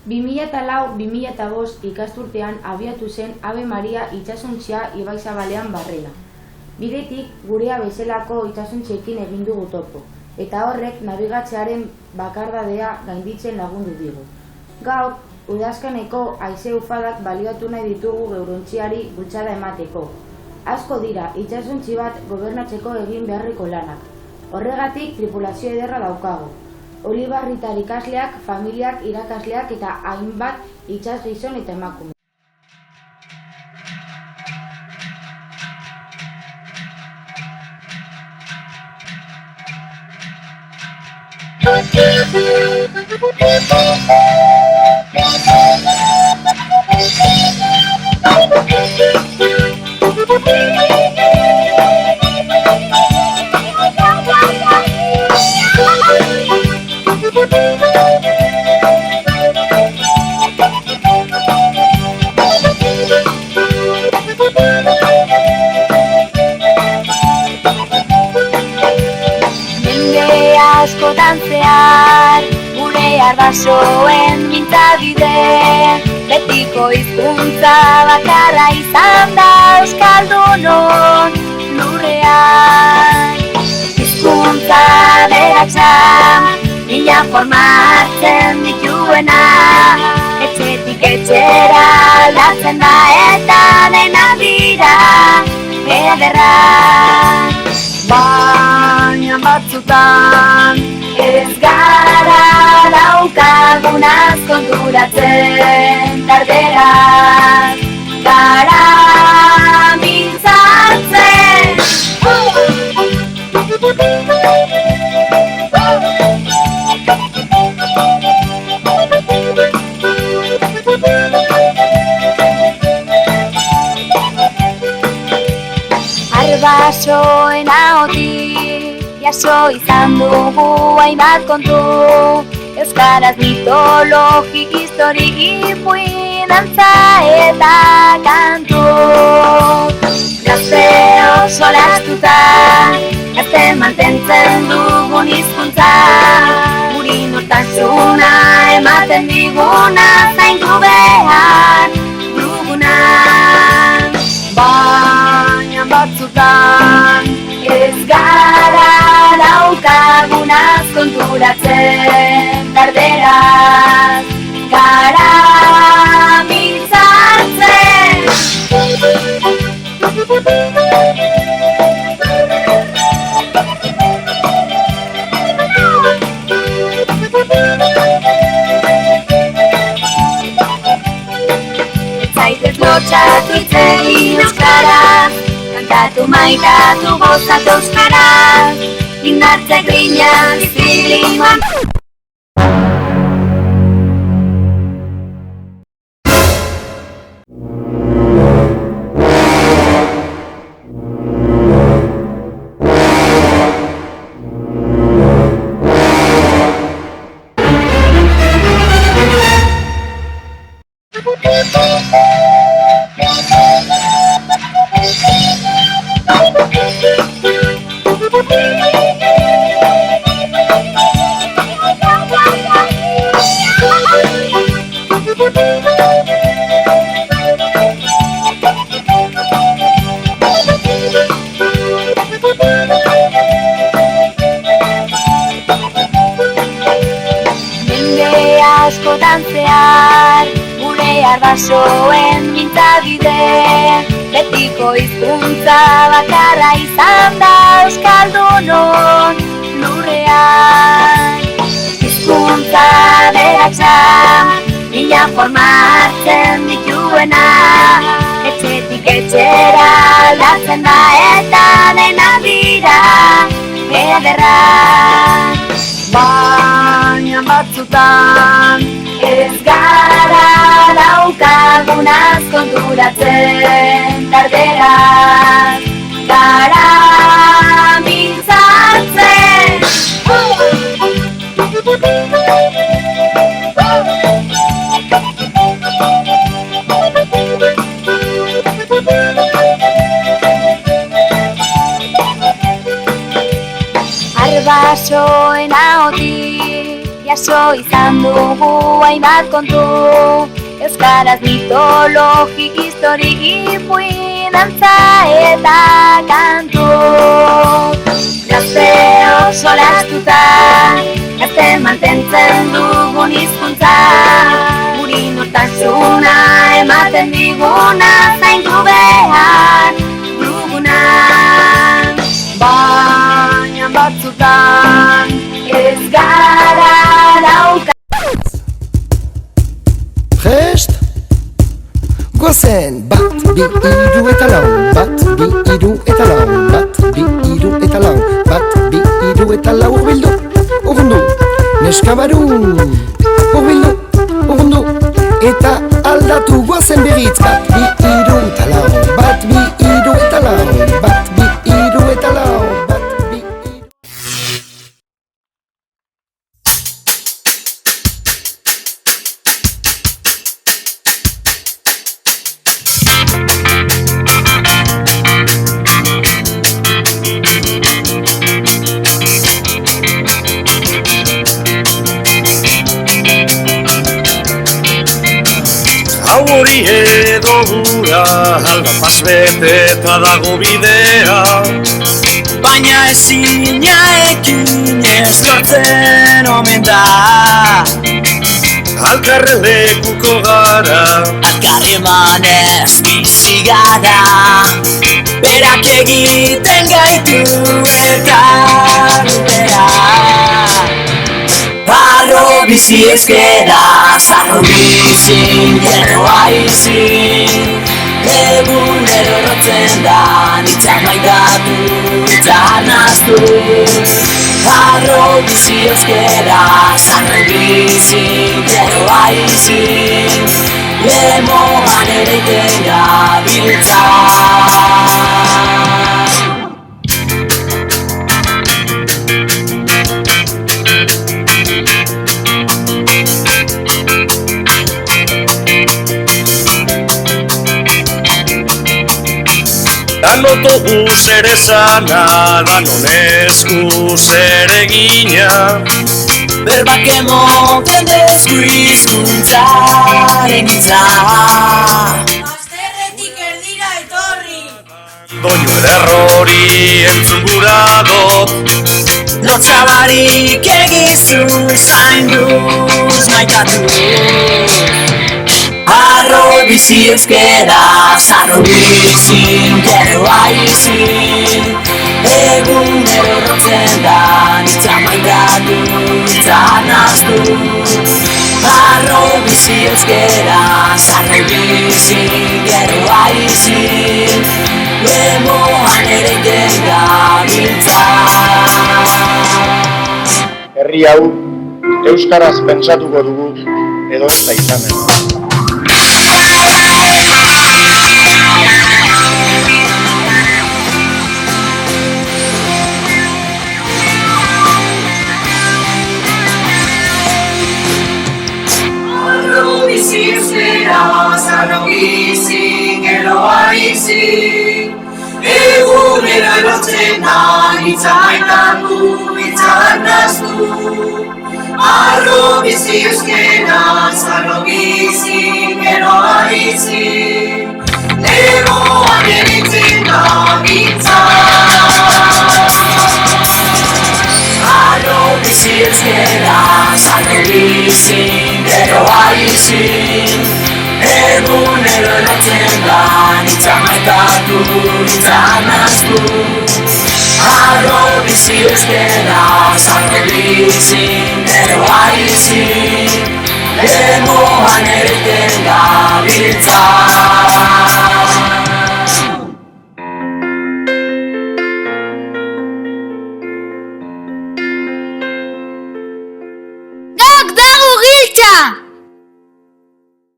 2004-2005 ikasturtean abiatu zen Ave Maria itsasontzia Ibaizabalean barrena. Bidetik gurea bezalako itsasontziekin egin dugu topo, eta horrek nabigatzearen bakardadea gainditzen lagundu digu. Gaur, udazkeneko haize ufadak baliatu nahi ditugu geurontziari bultzada emateko. Asko dira itsasontzi bat gobernatzeko egin beharreko lanak. Horregatik tripulazio ederra daukagu. Olibarritar ikasleak, familiak, irakasleak eta hainbat itsas gizon eta emakume. Askotan zehar, gure arbasoen mintzabide, betiko hizkuntza bakarra izan da euskaldunon lurrean. Hizkuntza beratxa, mila formatzen dituena, etxetik etxera aldatzen da eta dena dira ederrak. Baina batzutan ez gara daukagunaz konturatzen, tarderaz gara mintzatzen. Arbasoen ahotik jaso izan dugu hainbat kontu, euskaraz mitologi, historik, ipuin, dantza eta kantu. Gazte oso lastuta, gazte mantentzen dugun hizkuntza, guri nortasuna ematen diguna, zaindu behar duguna. Baina batzutan ez gara daukagunaz konturatzen, tarderaz gara mintzatzen. Zaitez lotxatu itzegin euskaraz, kantatu maitatu gozatu euskaraz, indartze griñan izilinuan. Mende askotan zehar, gure arbasoen mintzabide, betiko hizkuntza bakarra izan da euskaldunon lurrean. Hizkuntza beratxa, mila formatzen dituena, etxetik etxera aldatzen da eta dena dira ederrak. Baina batzutan ez gara daukagunaz konturatzen, tarderaz gara mintzatzen. Arbasoen ahotik jaso izan dugu hainbat kontu, euskaraz mitologi, historik, ipuin, dantza eta kantu. Gazteok solastuta, gazte mantentzen dugun hizkuntza, guri nortasuna ematen diguna, zaindu behar duguna. Baina batzutan ez gara dauka. Prest? Goazen! Bat, bi, hiru eta lau. Bat, bi, hiru eta lau. Bat, bi, hiru eta lau. Bat, bi, hiru eta lau. Urbildu, urrundu, neskabarun. Urbildu, urrundu, eta aldatu goazen berriz. Bat, bi, hiru eta lau. Bat, bi, hiru eta lau. Bat, bi, hiru eta lau. Hori edo gura, algapaz beteta dago bidea, baina ezina ekin ez lortzen omen da. Alkarren lekuko gara, alkarreman ez bizi gara, berak egiten gaitu elkarrutera. Harro bizi ezkera, zarro bizin, gerroa izin, egunero rotzen da, nitzak maitatu, nitzak naztu. Harro bizi ezkera, zarro bizin, gerroa izin, lemoan ere tenga biltza. Dan autobus ere zana, dan onesku zeregina, berbak emoten dezku hizkuntzaren hitza. Azterretik erdira etorri. Doinu errori entzun gura dut, lotzabarik egizu zainduz maitatu. Harro bizi euskera, zarro bizin, gerroa izin, egunero rotzen da, nitzak maitatu, nitzak naztu. Harro bizi euskera, zarro bizin, gerroa izin, lemoan ere tenga biltza. Herri hau, euskaraz pentsatuko dugu, edo ez da izanen. Bizi euskera, zarro bizi, gerroa izi, egunero erotzen da, nitzak maitatu, nitzak naztu. Harro bizi euskera, zarro bizi, gerroa izi, lemoan eritzen da biltza. Harro bizi euskera, zarro bizi, gerroa izin, egunero erotzen da, nitzak maitatu, nitzak naztu. Harro bizi euskera, zarro bizi, gerroa izin, lemoan ere tenga biltza.